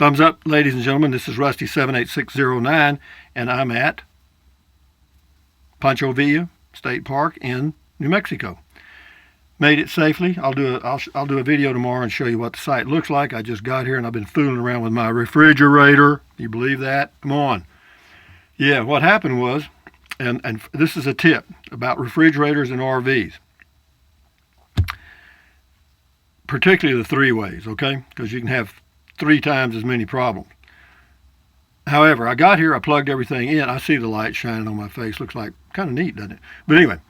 Thumbs up, ladies and gentlemen. This is Rusty78609, and I'm at Pancho Villa State Park in New Mexico. Made it safely. I'll do a video tomorrow and show you what the site looks like. I just got here and I've been fooling around with my refrigerator. You believe that? Come on. Yeah, what happened was, and this is a tip about refrigerators and RVs, particularly the three-ways, okay? Because you can have 3 times as many problems. However, I got here, I plugged everything in. I see the light shining on my face. Looks like kind of neat, doesn't it? But anyway,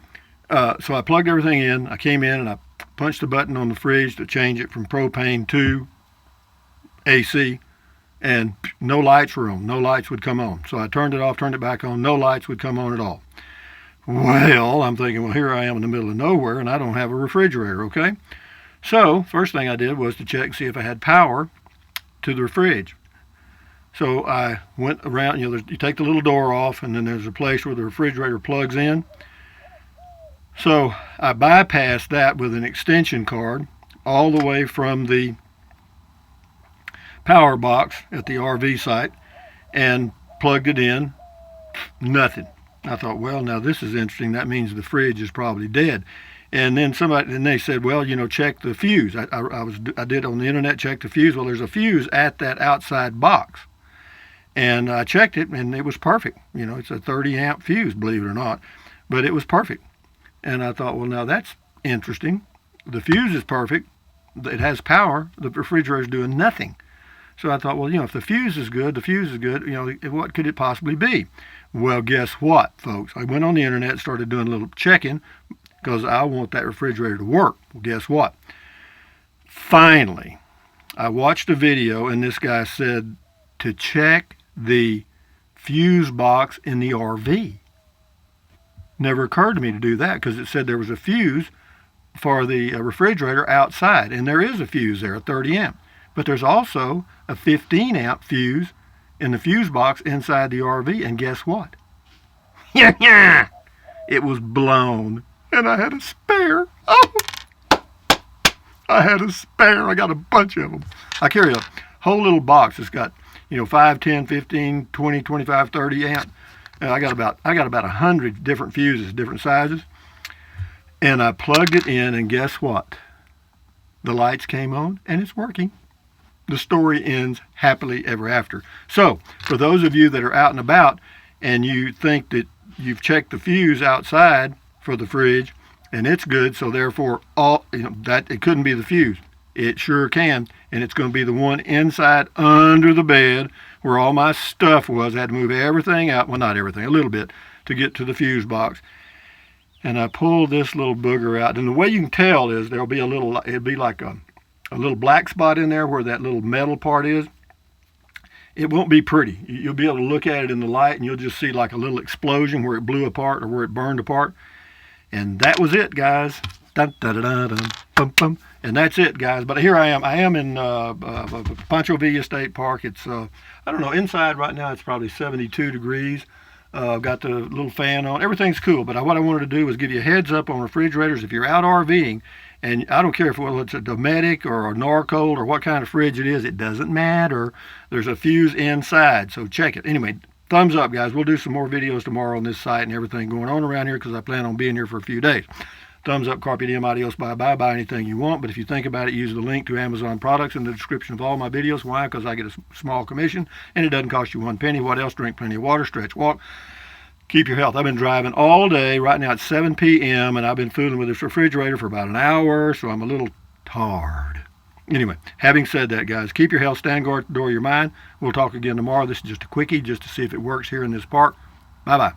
so I plugged everything in. I came in and I punched the button on the fridge to change it from propane to AC, and no lights were on. No lights would come on. So I turned it off, turned it back on. No lights would come on at all. Well, I'm thinking, well, here I am in the middle of nowhere and I don't have a refrigerator, okay? So first thing I did was to check and see if I had power to the fridge. So I went around, you take the little door off and then there's a place where the refrigerator plugs in. So I bypassed that with an extension cord all the way from the power box at the RV site and plugged it in. Nothing. I thought, well, now this is interesting. That means the fridge is probably dead. And then they said, well, check the fuse. I did on the internet, check the fuse. Well, there's a fuse at that outside box. And I checked it and it was perfect. It's a 30 amp fuse, believe it or not, but it was perfect. And I thought, well, now that's interesting. The fuse is perfect. It has power. The refrigerator's doing nothing. So I thought, well, if the fuse is good, what could it possibly be? Well, guess what, folks? I went on the internet and started doing a little checking because I want that refrigerator to work. Well, guess what? Finally, I watched a video and this guy said to check the fuse box in the RV. Never occurred to me to do that because it said there was a fuse for the refrigerator outside, and there is a fuse there, a 30 amp. But there's also a 15 amp fuse in the fuse box inside the RV, and guess what? It was blown, and I had a spare. Oh! I had a spare. I got a bunch of them. I carry a whole little box. It's got 5, 10, 15, 20, 25, 30 amp. And I got about 100 different fuses, different sizes. And I plugged it in, and guess what? The lights came on, and it's working. The story ends happily ever after. So, for those of you that are out and about, and you think that you've checked the fuse outside for the fridge, and it's good, so therefore that it couldn't be the fuse. It sure can, and it's going to be the one inside under the bed where all my stuff was. I had to move everything out, well, not everything, a little bit, to get to the fuse box. And I pulled this little booger out, and the way you can tell is there'll be it'll be like a little black spot in there where that little metal part is. It won't be pretty. You'll be able to look at it in the light, and you'll just see like a little explosion where it blew apart or where it burned apart. And that was it, guys. Dun, dun, dun, dun, dun, bum, bum. And that's it, guys. But here I am. I am in Pancho Villa State Park. It's, I don't know, inside right now it's probably 72 degrees. I've got the little fan on. Everything's cool. But what I wanted to do was give you a heads up on refrigerators. If you're out RVing, and I don't care if it's a Dometic or a Norcold or what kind of fridge it is, it doesn't matter. There's a fuse inside, so check it. Anyway, thumbs up, guys. We'll do some more videos tomorrow on this site and everything going on around here because I plan on being here for a few days. Thumbs up, carpe diem, adios, bye-bye. Buy anything you want, but if you think about it, use the link to Amazon products in the description of all my videos. Why? Because I get a small commission, and it doesn't cost you 1 penny. What else? Drink plenty of water, stretch, walk. Keep your health. I've been driving all day. Right now it's 7 p.m., and I've been fooling with this refrigerator for about an hour, so I'm a little tired. Anyway, having said that, guys, keep your health, stand guard at the door of your mind. We'll talk again tomorrow. This is just a quickie just to see if it works here in this park. Bye-bye.